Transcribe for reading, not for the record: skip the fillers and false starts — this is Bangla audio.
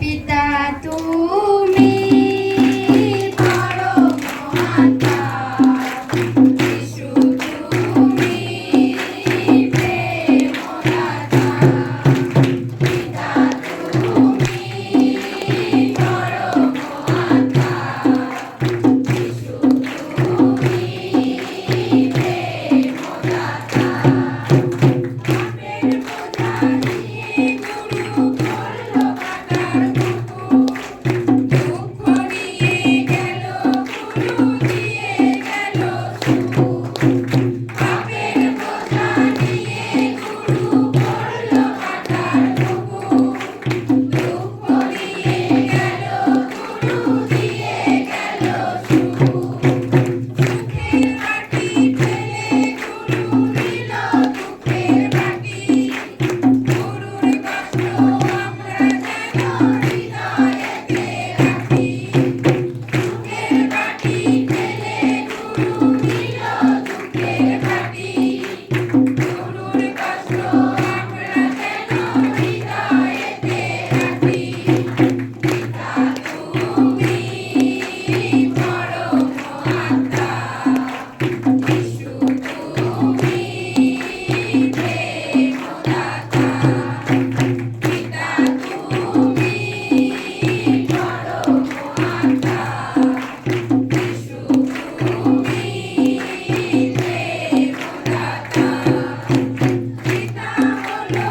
পিতা তুমি বড় মহান যিশু তুমি প্রেমদাতা পিতা তুমি বড় মহান যিশু তুমি প্রেমদাতা পাপের বোঝা নিয়ে গুরু করলো কাটার দুঃখ নিয়ে গেল গুরু দিয়ে গেল সুখ পাপের বোঝা নিয়ে গুরু করলো কাটার দুঃখ নিয়ে গেল গুরু দিয়ে গেল সুখ সুখের বাটি ফেলে গুরু দিল দুঃখের বাটি গুরুর কষ্ট আমরা যেন হৃদয়েতে রাখি সুখের বাটি ফেলে গুরু দিল দুঃখের বাটি গুরুর কষ্ট আমরা যেন হৃদয়েতে রাখি পিতা তুমি বড় মহাত্মা যিশু তুমি প্রেমদাতা পিতা তুমি বড় মহাত্মা যিশু তুমি প্রেমদাতা পিতা হলো